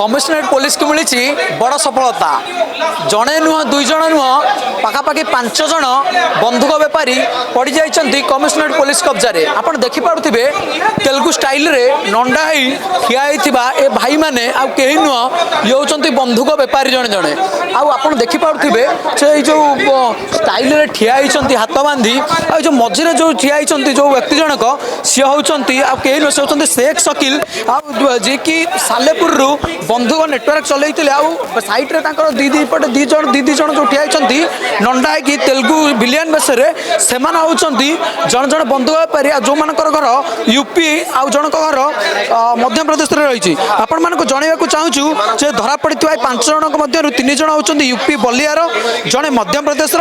Commissionerate police को मिली बड़ सफलता जड़े नुह दुई जन नुह पाखापाखि 5 जन बंधुक बेपारी पड़ जाइंट कमिशनरेट पुलिस कब्जारे आप देखिपे तेलुगु स्टाइल रे नंडा ठिया ए भाई मैंने कहीं नुह ये होती बंधुक बेपारी जड़े जड़े आप देखिपे से जो स्टाइल रे ठिया हाथ बांधी जो मझे जो ठिया जो व्यक्ति जनक सी होती कहीं नुह से शेख शकील जी की सालेपुर बंधुक नेटवर्क चलते सैड्रे दी पटे दी जन जो ठिया नंडा है तेलुगु विलियन बेस से जन जन बंधुक बेपारी जो मान घर यूपी आउ जन घर मध्य प्रदेश रही आपण मानक जनवाक चाहूँ जे धरा पड़ी 5 जन मध्य 3 जन होती यूपी बलियार जड़े मध्य प्रदेश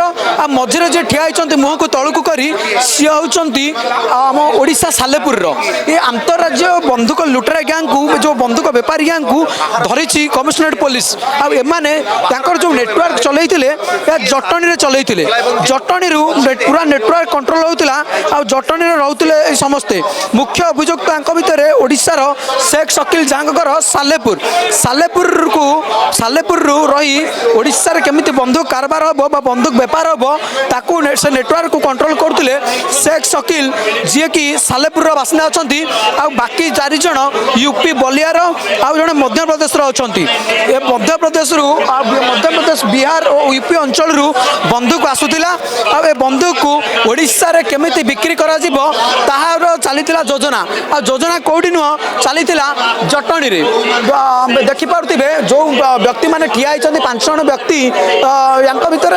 मझे जे ठिया मुह को तलू कर सी होती आम ओडिशा सालेपुर ये आंतरराज्य बंधुक लुटेरा गैंग को जो बंधुक बेपारी गैंग को धरी कमिशनरेट पुलिस आने जो नेटवर्क चलते जटणी चलते जटणी पूरा नेटवर्क कंट्रोल होता जटणी रोते समस्ते मुख्य अभियुक्त भितर ओडिशार शेख शकील जहाँकर सालेपुर सालेपुर रही ओडिशार केमिति बंधुक कारबार हम बंधुक बेपार हम से नेटवर्क को कंट्रोल करते शेख शकील जी कि सालेपुर बासिंदा अच्छा बाकी 4 जन यूपी बलियार आउ जड़े मध्य प्रदेश मध्य प्रदेश बिहार और यूपी अंचल बंधुक आसूला आ बंधुक को ओडिशा रे केमिति बिक्री करा जिवो ताहार चलीथिला योजना आ योजना कोडी नुह चलीथिला जटणी रे देखि पारुथिबे जो व्यक्ति माने ठिया आइछन्ती 5 जन व्यक्ति यांक भितर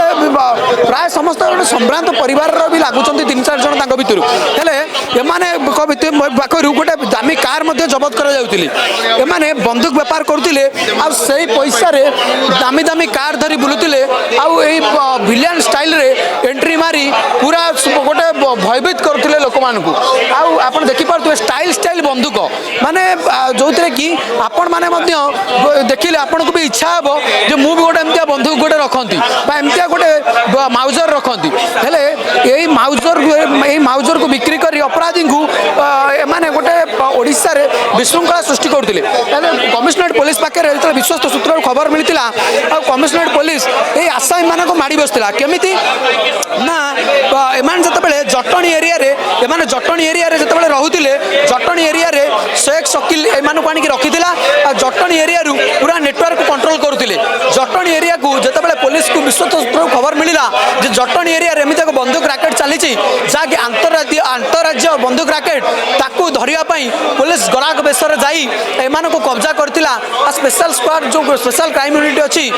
प्राय समस्त संभ्रांत परिवार रो भी लागुछन्ती 3-4 जन तांक भितर हेले एमाने पाखरु गोटे दामी कार मध्ये जबत करा जाउतिली एमाने बंधुक व्यापार करथिले आ सेही पैसा रे दामी दामी कार धरी बुलुतिले आ एही विलियन स्टाइल रे एंट्री मारी पूरा गोटे भयभीत करथिले लोक मानकु आ आपण देखि पारथुवे स्टाइल बंधुक माने जोतरे कि आपण माने मध्य देखिले आपण को भी इच्छा हबो जे मु भी गोटे एमतिया बंधुक गोटे रखंती बा एमतिया गोटे माउजर रखंती हेले एही माउजर को बिक्री करी अपराधी को माने गोटे ओडिशा रे विशृंखला सृष्टि करथिले कमिशनरेट पुलिस पाखे विश्वस्त सूत्र खबर मिलता कमिशनरेट पुलिस ये आसामी मानक माड़ी बसला केमिति ना एमान जतबेले जटणी एरिया रे एमाने जटणी एरिया रे जतबेले रहुतिले जटणी एरिया रे शेख शकील एमान को आनी रखिथिला जटणी एरिया रु पूरा नेटवर्क कंट्रोल करुथिले जटणी एरिया को जतबेले पुलिस को विश्वस्त सूत्र खबर मिलला जे जटणी एरिया रे एमिति बंधुक रैकेट चलीछि जाकि अंतरराज्य बंधुक रैकेट ताकू धरिया पई पुलिस गराक बेसर जाई एमान को कब्जा करथिला स्पेशल स्क्वाड जो स्पेशल क्राइम यूनिट अच्छी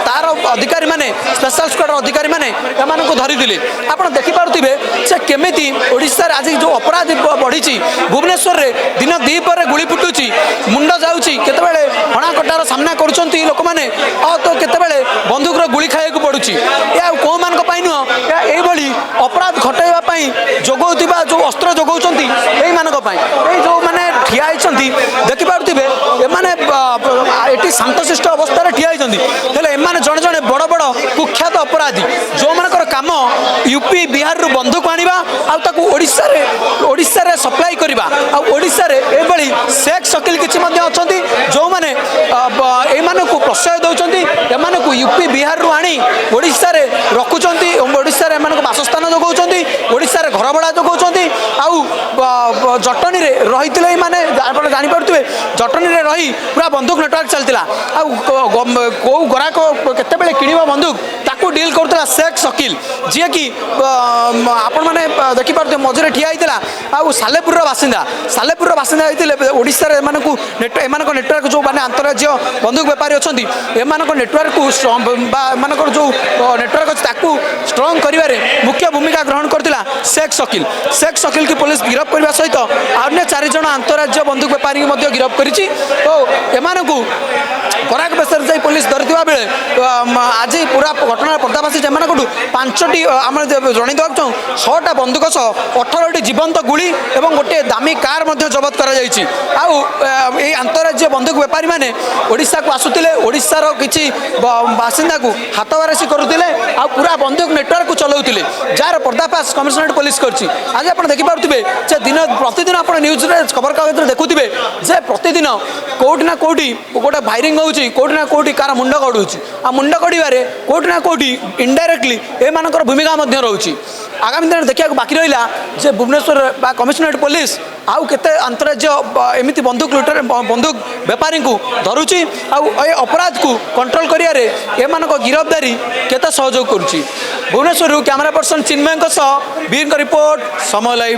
तार अधिकारी माने स्पेशल स्क्वाड अधिकारी माने एमान को धरी दिले आपण देखि पारुथिबे से केमिति ओडिशा आज जो अपराध बढ़ी भुवनेश्वर रे दिन 2 पर गुली फुटुची मुंड जाउची केतेबेले हणा कटार सामना करूचंती लोक माने तो केतेबेले बंदूक रो गुली खाइବାକୁ पडुची या को मान को पाइनु या एई भली अपराध घटाइबा पई जोगौतिबा जो अस्त्र जोगौचंती एई मान को पई एई जो माने ठिया आइचंती देखि पारुथिबे एमाने एटी शांतशिष्ट अवस्था ठिया होते एमाने जड़े जड़े बड़ बड़ कुख्यात अपराधी जो मानकर काम यूपी बिहार रु बंधुक आनिबा ओडिशा रे सप्लाई करबा आ ओडिशा रे एबळी शेख शकील किछि मध्ये अछंती जो माने एमाने को प्रश्रय दउचंती एमाने को यूपी बिहार रु आनी ओडिशा रे रखुचंती ओडिशा रे एमाने को वासस्थान जोगौचंती ओडिशा रे घर भड़ा जोगौचंती आउ जटनी रे रहितले माने आपण जानि पड़तुवे जटनी रे रही पूरा बंधुक नेटवर्क चलतिला कौ गराक केतेबेले किणिबा बंधुक ताकू डील करतला शेख शकील जी कि आपण माने देखि पारते मझरे ठिया आइतला आ सालेपुर बासिंदा होइतिले ओडिशा रे एमान को नेटवर्क जो माने अंतरराज्य बंधुक व्यापारी अछंती एमान को नेटवर्क को एमान को जो नेटवर्क अछि ताकू स्ट्रांग करिवारे मुख्य भूमिका ग्रहण करतिला शेख शकील की पुलिस गिरफ्त करबा सहित अन्य 4 जन अंतरराज्य बंधुक व्यापारी गिरफ्त करिछि ओ एमान को ଖରାକ ବେଶରେ ଯାଇ পুলিশ ধরিଥିବା বেড়ে আজি পুরা ঘটনার পর্দাফাশ যেমানଙ୍କଠୁ 5টি আমরা জনাই দেওয়া চাও 6টা বন্দুক সহ 18টি জীবন্ত গুলি এবং গোটিଏ দামি কার মধ্যে জবত করা যাইছি আউ এই আন্তঃরাজ্য বন্দুক বেপারী মানে ওড়িশাকু আসুলে ওড়িশার কিছু বাসিন্দাকু হাতবারাসি করুলে আউ পুরা বন্দুক নেটওয়ার্ক চলাউলে যার পর্দাফাশ কমিশনারেট পুলিশ করছি আজ আপনার দেখিপারে যে দিন প্রতিদিন আপনার নিউজরে খবরকাগজে দেখুবে যে প্রতিদিন কোটি না কোটি গোটে ফায়ারিং হচ্ছে কোটি না কোটি কার মুন্ড কড়ুଛି आ मुंड कड़े कोटी ना कोटी इनडायरेक्टली एमानकर भूमिका रही आगामी दिन देखा बाकी रहा जे भुवनेश्वर बा कमिशनरेट पुलिस आउ केते अंतराज्य एमती बंदूक लुटर बंदूक बेपारी को धरुची अपराध को कंट्रोल करियारे एमानक गिरफ्तारी केते सहयोग करुची भुवनेश्वर कैमरा पर्सन चिन्मय वीर रिपोर्ट समय लाइव।